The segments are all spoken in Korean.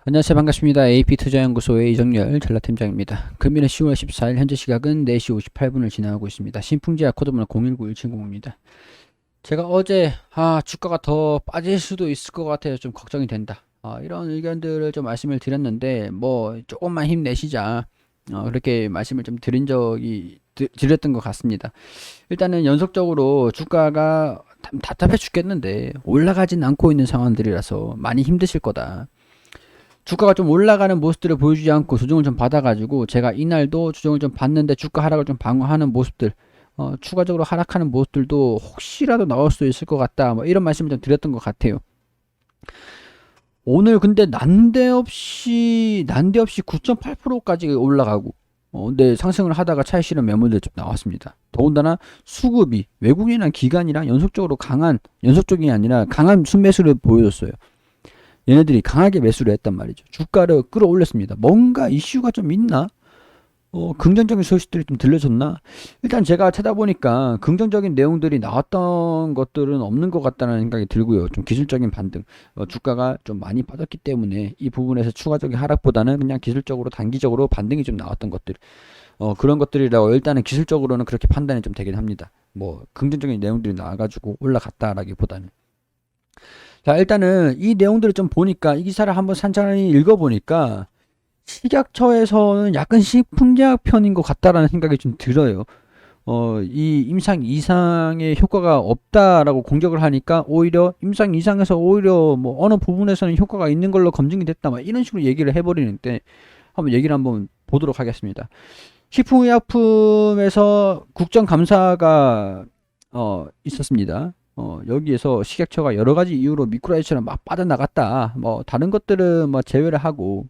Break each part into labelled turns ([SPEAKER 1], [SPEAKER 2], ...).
[SPEAKER 1] 안녕하세요. 반갑습니다. AP투자연구소의 이정열 전략팀장입니다. 금일은 10월 14일 현재 시각은 4시 58분을 지나고 있습니다. 신풍제약 코드번호 019170입니다. 제가 어제 주가가 더 빠질 수도 있을 것 같아요. 좀 걱정이 된다. 이런 의견들을 좀 말씀을 드렸는데 뭐 조금만 힘내시자 그렇게 말씀을 좀 드렸던 것 같습니다. 일단은 연속적으로 주가가 답답해 죽겠는데 올라가진 않고 있는 상황들이라서 많이 힘드실 거다. 주가가 좀 올라가는 모습들을 보여주지 않고 조정을 좀 받아가지고 제가 이날도 조정을 좀 받는데 주가 하락을 좀 방어하는 모습들, 추가적으로 하락하는 모습들도 혹시라도 나올 수 있을 것 같다, 뭐 이런 말씀을 좀 드렸던 것 같아요. 오늘 근데 난데없이 9.8%까지 올라가고 근데 상승을 하다가 차익 실현 매물들 좀 나왔습니다. 더군다나 수급이 외국인이나 기관이랑 연속적이 아니라 강한 순매수를 보여줬어요. 얘네들이 강하게 매수를 했단 말이죠. 주가를 끌어올렸습니다. 뭔가 이슈가 좀 있나? 긍정적인 소식들이 좀 들려줬나? 일단 제가 찾아보니까 긍정적인 내용들이 나왔던 것들은 없는 것 같다는 생각이 들고요. 좀 기술적인 반등. 주가가 좀 많이 빠졌기 때문에 이 부분에서 추가적인 하락보다는 그냥 기술적으로 단기적으로 반등이 좀 나왔던 것들. 그런 것들이라고 일단은 기술적으로는 그렇게 판단이 좀 되긴 합니다. 뭐 긍정적인 내용들이 나와가지고 올라갔다라기보다는. 자, 일단은 이 내용들을 좀 보니까 이 기사를 한번 산천히 읽어보니까 식약처에서는 약간 신풍제약 편인 것 같다라는 생각이 좀 들어요. 이 임상 이상의 효과가 없다라고 공격을 하니까 오히려 임상 이상에서 오히려 뭐 어느 부분에서는 효과가 있는 걸로 검증이 됐다, 막 이런 식으로 얘기를 해버리는데 한번 얘기를 한번 보도록 하겠습니다. 식품의약품에서 국정감사가 있었습니다. 여기에서 식약처가 여러 가지 이유로 미꾸라지처럼 막 빠져나갔다. 뭐 다른 것들은 뭐 제외를 하고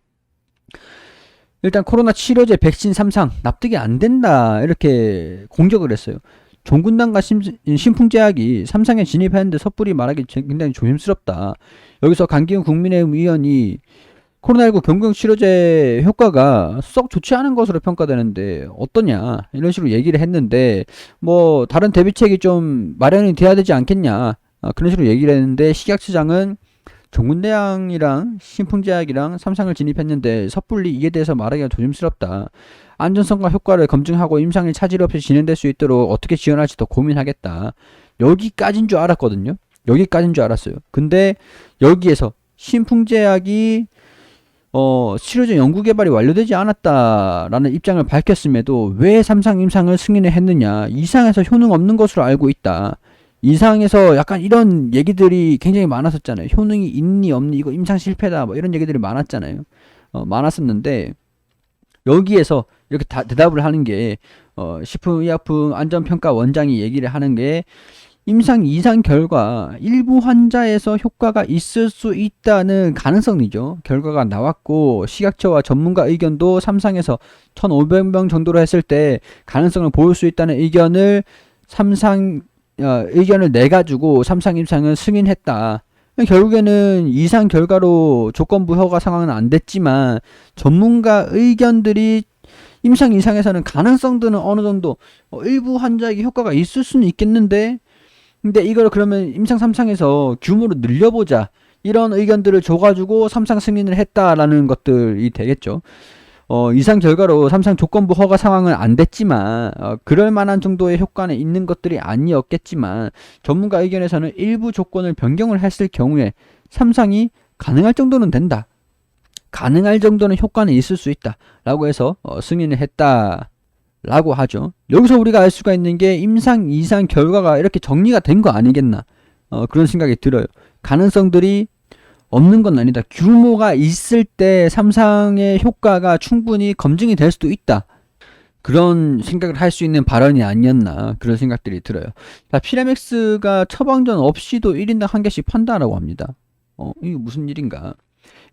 [SPEAKER 1] 일단 코로나 치료제 백신 3상 납득이 안 된다, 이렇게 공격을 했어요. 종군당과 신풍제약이 3상에 진입했는데 섣불리 말하기 굉장히 조심스럽다. 여기서 강기훈 국민의힘 의원이 코로나19 병경 치료제 효과가 썩 좋지 않은 것으로 평가되는데 어떠냐, 이런 식으로 얘기를 했는데 뭐 다른 대비책이 좀 마련이 돼야 되지 않겠냐, 그런 식으로 얘기를 했는데 식약처장은 종군대왕이랑 신풍제약이랑 3상을 진입했는데 섣불리 이에 대해서 말하기가 조심스럽다. 안전성과 효과를 검증하고 임상이 차질 없이 진행될 수 있도록 어떻게 지원할지 더 고민하겠다. 여기까지인 줄 알았거든요. 여기까지인 줄 알았어요. 근데 여기에서 신풍제약이 치료제 연구개발이 완료되지 않았다라는 입장을 밝혔음에도 왜 3상 임상을 승인을 했느냐, 2상에서 효능 없는 것으로 알고 있다, 2상에서 약간 이런 얘기들이 굉장히 많았었잖아요. 효능이 있니 없니, 이거 임상 실패다, 뭐 이런 얘기들이 많았잖아요. 많았었는데 여기에서 이렇게 대답을 하는 게 식품의약품 안전평가 원장이 얘기를 하는 게 임상 2상 결과 일부 환자에서 효과가 있을 수 있다는 가능성이죠. 결과가 나왔고 식약처와 전문가 의견도 3상에서 1,500명 정도로 했을 때 가능성을 보일 수 있다는 의견을 의견을 내가지고 3상 임상을 승인했다. 결국에는 2상 결과로 조건부 허가 상황은 안 됐지만 전문가 의견들이 임상 2상에서는 가능성들은 어느 정도 일부 환자에게 효과가 있을 수는 있겠는데, 근데 이걸 그러면 임상 3상에서 규모를 늘려보자, 이런 의견들을 줘가지고 3상 승인을 했다라는 것들이 되겠죠. 이상 결과로 3상 조건부 허가 상황은 안 됐지만 그럴 만한 정도의 효과는 있는 것들이 아니었겠지만 전문가 의견에서는 일부 조건을 변경을 했을 경우에 3상이 가능할 정도는 된다, 가능할 정도는 효과는 있을 수 있다 라고 해서 승인을 했다 라고 하죠. 여기서 우리가 알 수가 있는 게 임상 2상 결과가 이렇게 정리가 된 거 아니겠나, 그런 생각이 들어요. 가능성들이 없는 건 아니다. 규모가 있을 때 3상의 효과가 충분히 검증이 될 수도 있다, 그런 생각을 할 수 있는 발언이 아니었나, 그런 생각들이 들어요. 자, 피라맥스가 처방전 없이도 1인당 한 개씩 판다라고 합니다. 이게 무슨 일인가.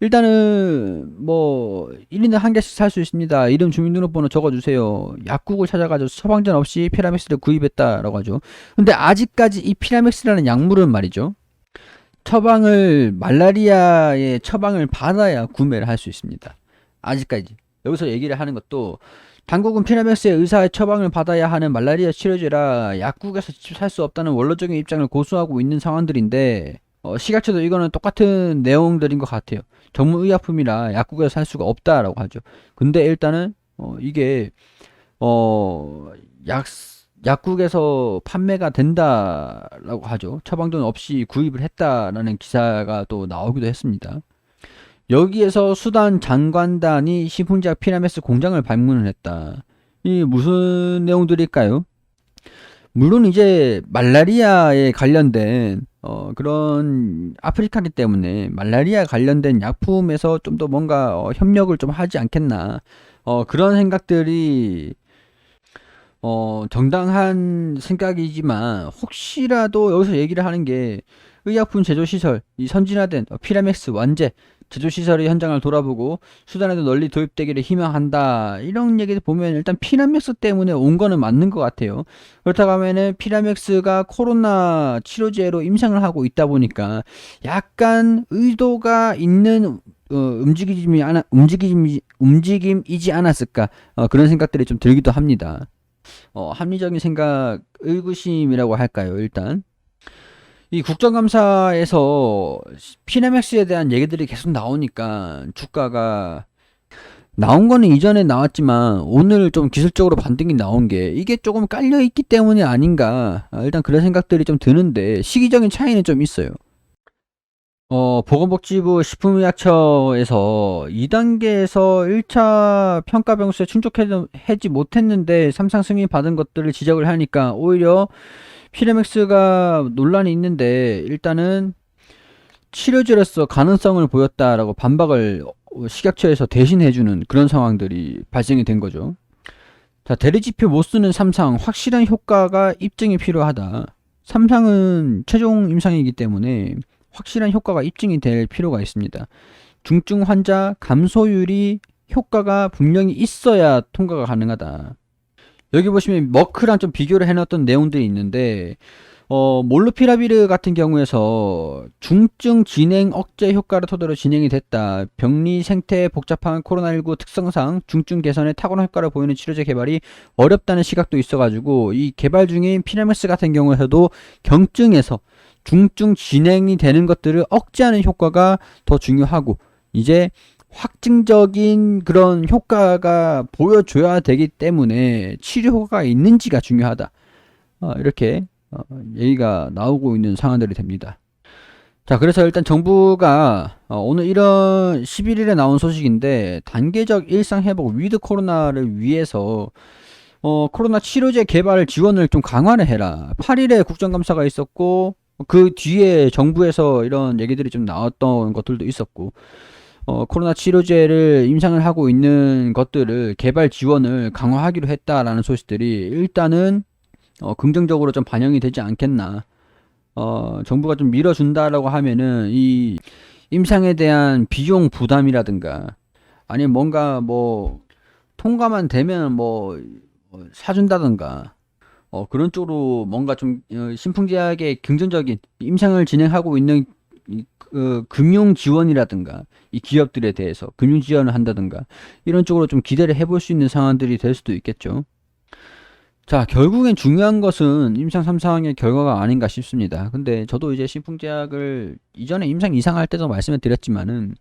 [SPEAKER 1] 일단은 뭐 1인당 한 개씩 살 수 있습니다. 이름 주민등록번호 적어주세요. 약국을 찾아가지고 처방전 없이 피라맥스를 구입했다라고 하죠. 근데 아직까지 이 피라맥스라는 약물은 말이죠, 말라리아의 처방을 받아야 구매를 할 수 있습니다. 아직까지. 여기서 얘기를 하는 것도 당국은 피라맥스의 의사의 처방을 받아야 하는 말라리아 치료제라 약국에서 직접 살 수 없다는 원론적인 입장을 고수하고 있는 상황들인데 식약처도 이거는 똑같은 내용들인 것 같아요. 전문의약품이라 약국에서 살 수가 없다라고 하죠. 근데 일단은 이게 어, 약, 약국에서 판매가 된다라고 하죠. 처방전 없이 구입을 했다라는 기사가 또 나오기도 했습니다. 여기에서 수단 장관단이 시풍제약 피라메스 공장을 방문을 했다. 이 무슨 내용들일까요? 물론 이제 말라리아에 관련된 그런 아프리카기 때문에 말라리아 관련된 약품에서 좀 더 뭔가 협력을 좀 하지 않겠나 그런 생각들이 정당한 생각이지만 혹시라도 여기서 얘기를 하는 게 의약품 제조시설, 이 선진화된 피라맥스 완제 제조시설의 현장을 돌아보고 수단에도 널리 도입되기를 희망한다. 이런 얘기를 보면 일단 피라맥스 때문에 온 거는 맞는 것 같아요. 그렇다고 하면은 피라맥스가 코로나 치료제로 임상을 하고 있다 보니까 약간 의도가 있는 움직임이지 않았을까 그런 생각들이 좀 들기도 합니다. 합리적인 생각, 의구심이라고 할까요, 일단. 이 국정감사에서 피네맥스에 대한 얘기들이 계속 나오니까 주가가 나온 거는 이전에 나왔지만 오늘 좀 기술적으로 반등이 나온 게 이게 조금 깔려 있기 때문이 아닌가. 일단 그런 생각들이 좀 드는데 시기적인 차이는 좀 있어요. 보건복지부 식품의약처에서 2단계에서 1차 평가 병수에 충족하지 못했는데 삼상 승인 받은 것들을 지적을 하니까 오히려 피레맥스가 논란이 있는데 일단은 치료제로서 가능성을 보였다라고 반박을 식약처에서 대신해주는 그런 상황들이 발생이 된 거죠. 자, 대리지표 못 쓰는 삼상 확실한 효과가 입증이 필요하다. 삼상은 최종 임상이기 때문에 확실한 효과가 입증이 될 필요가 있습니다. 중증 환자 감소율이 효과가 분명히 있어야 통과가 가능하다. 여기 보시면 머크랑 좀 비교를 해놨던 내용들이 있는데 몰루피라비르 같은 경우에서 중증 진행 억제 효과를 토대로 진행이 됐다. 병리 생태 복잡한 코로나19 특성상 중증 개선에 탁월한 효과를 보이는 치료제 개발이 어렵다는 시각도 있어가지고 이 개발 중인 피라맥스 같은 경우에서도 경증에서 중증 진행이 되는 것들을 억제하는 효과가 더 중요하고 이제 확증적인 그런 효과가 보여줘야 되기 때문에 치료 효과가 있는지가 중요하다. 이렇게 얘기가 나오고 있는 상황들이 됩니다. 자, 그래서 일단 정부가 오늘 이런 11일에 나온 소식인데 단계적 일상 회복 위드 코로나를 위해서 코로나 치료제 개발 지원을 좀 강화를 해라. 8일에 국정감사가 있었고 그 뒤에 정부에서 이런 얘기들이 좀 나왔던 것들도 있었고 코로나 치료제를 임상을 하고 있는 것들을 개발 지원을 강화하기로 했다라는 소식들이 일단은 긍정적으로 좀 반영이 되지 않겠나. 정부가 좀 밀어준다라고 하면은 이 임상에 대한 비용 부담이라든가 아니면 뭔가 뭐 통과만 되면 뭐 사준다든가 그런 쪽으로 뭔가 좀 신풍제약의 긍정적인 임상을 진행하고 있는 금융 지원이라든가 이 기업들에 대해서 금융 지원을 한다든가 이런 쪽으로 좀 기대를 해볼 수 있는 상황들이 될 수도 있겠죠. 자, 결국엔 중요한 것은 임상 3상의 결과가 아닌가 싶습니다. 근데 저도 이제 신풍제약을 이전에 임상 이상할 때도 말씀을 드렸지만은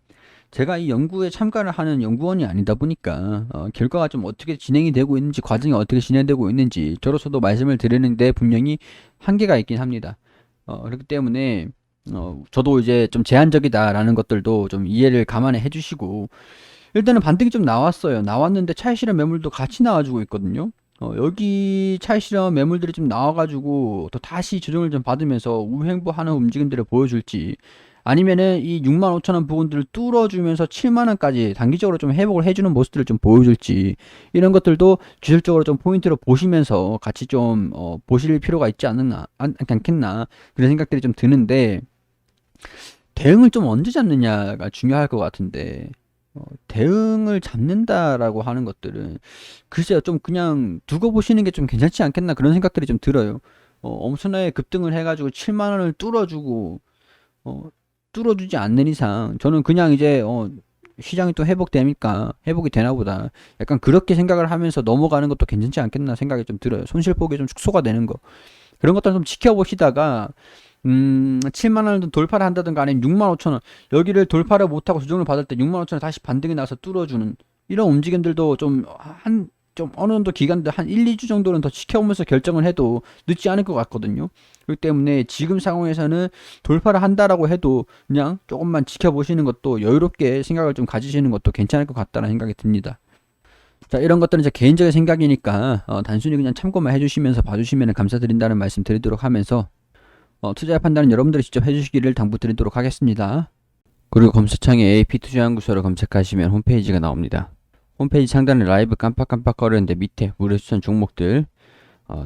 [SPEAKER 1] 제가 이 연구에 참가를 하는 연구원이 아니다 보니까 결과가 좀 어떻게 진행이 되고 있는지 과정이 어떻게 진행되고 있는지 저로서도 말씀을 드리는데 분명히 한계가 있긴 합니다. 그렇기 때문에 저도 이제 좀 제한적이다라는 것들도 좀 이해를 감안해 해주시고 일단은 반등이 좀 나왔어요. 나왔는데 차익 실현 매물도 같이 나와주고 있거든요. 여기 차익 실현 매물들이 좀 나와가지고 또 다시 조정을 좀 받으면서 우행보하는 움직임들을 보여줄지 아니면은 이 65,000원 부분들을 뚫어주면서 7만원까지 단기적으로 좀 회복을 해주는 모습들을 좀 보여줄지 이런 것들도 기술적으로 좀 포인트로 보시면서 같이 좀 보실 필요가 있지 않겠나 그런 생각들이 좀 드는데 대응을 좀 언제 잡느냐가 중요할 것 같은데 대응을 잡는다라고 하는 것들은 글쎄요 좀 그냥 두고 보시는 게 좀 괜찮지 않겠나 그런 생각들이 좀 들어요. 엄청나게 급등을 해가지고 7만원을 뚫어주고 뚫어주지 않는 이상 저는 그냥 이제 시장이 또 회복되니까 회복이 되나 보다. 약간 그렇게 생각을 하면서 넘어가는 것도 괜찮지 않겠나 생각이 좀 들어요. 손실폭이 좀 축소가 되는 거. 그런 것들 좀 지켜보시다가 7만 원을 돌파를 한다든가 아니면 6만 5천 원 여기를 돌파를 못하고 조정을 받을 때 6만 5천 원 다시 반등이 나서 뚫어주는 이런 움직임들도 좀 어느 정도 기간들 한 1, 2주 정도는 더 지켜보면서 결정을 해도 늦지 않을 것 같거든요. 그렇기 때문에 지금 상황에서는 돌파를 한다라고 해도 그냥 조금만 지켜보시는 것도 여유롭게 생각을 좀 가지시는 것도 괜찮을 것 같다는 생각이 듭니다. 자, 이런 것들은 제 개인적인 생각이니까 단순히 그냥 참고만 해주시면서 봐주시면 감사드린다는 말씀 드리도록 하면서 투자의 판단은 여러분들이 직접 해주시기를 당부드리도록 하겠습니다. 그리고 검색창에 AP투자연구소를 검색하시면 홈페이지가 나옵니다. 홈페이지 상단에 라이브 깜빡깜빡거리는데 밑에 무료 추천 종목들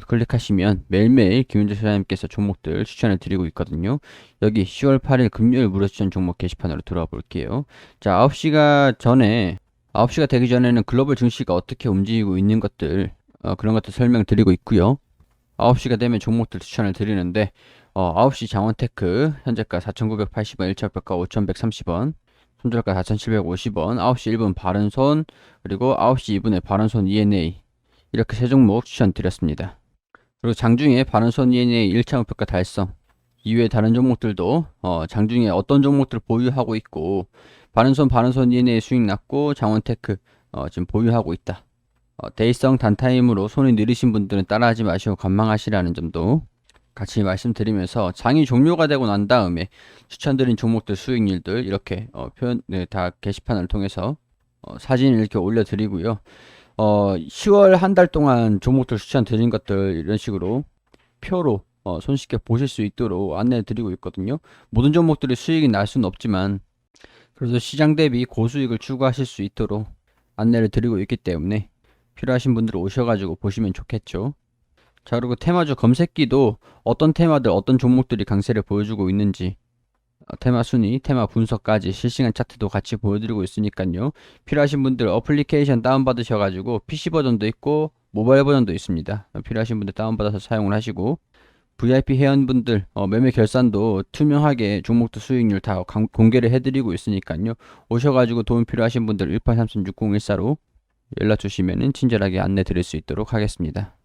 [SPEAKER 1] 클릭하시면 매일매일 김윤재 소장님께서 종목들 추천을 드리고 있거든요. 여기 10월 8일 금요일 무료 추천 종목 게시판으로 들어와 볼게요. 자, 9시가 되기 전에는 글로벌 증시가 어떻게 움직이고 있는 것들 그런 것들 설명드리고 있고요. 9시가 되면 종목들 추천을 드리는데 9시 장원테크 현재가 4,980원, 1차별가 5,130원, 손절가 4,750원, 9시 1분 바른손, 그리고 9시 2분에 바른손 ENA 이렇게 세 종목 추천드렸습니다. 그리고 장중에 바른손 ENA 1차 목표가 달성 이외에 다른 종목들도 장중에 어떤 종목들 보유하고 있고 바른손 ENA 수익 났고 장원테크 지금 보유하고 있다. 대의성 단타임으로 손이 느리신 분들은 따라하지 마시고 관망하시라는 점도 같이 말씀드리면서 장이 종료가 되고 난 다음에 추천드린 종목들 수익률들 이렇게 다 게시판을 통해서 사진을 이렇게 올려드리고요. 10월 한 달 동안 종목들 추천드린 것들 이런 식으로 표로 손쉽게 보실 수 있도록 안내해 드리고 있거든요. 모든 종목들이 수익이 날 수는 없지만 그래서 시장 대비 고수익을 추구하실 수 있도록 안내를 드리고 있기 때문에 필요하신 분들 오셔가지고 보시면 좋겠죠. 자, 그리고 테마주 검색기도 어떤 테마들 어떤 종목들이 강세를 보여주고 있는지 테마 순위, 테마 분석까지 실시간 차트도 같이 보여드리고 있으니까요. 필요하신 분들 어플리케이션 다운받으셔가지고 PC 버전도 있고 모바일 버전도 있습니다. 필요하신 분들 다운받아서 사용을 하시고 VIP 회원분들 매매 결산도 투명하게 종목도 수익률 다 공개를 해드리고 있으니까요. 오셔가지고 도움 필요하신 분들 1833-6014로 연락 주시면 친절하게 안내 드릴 수 있도록 하겠습니다.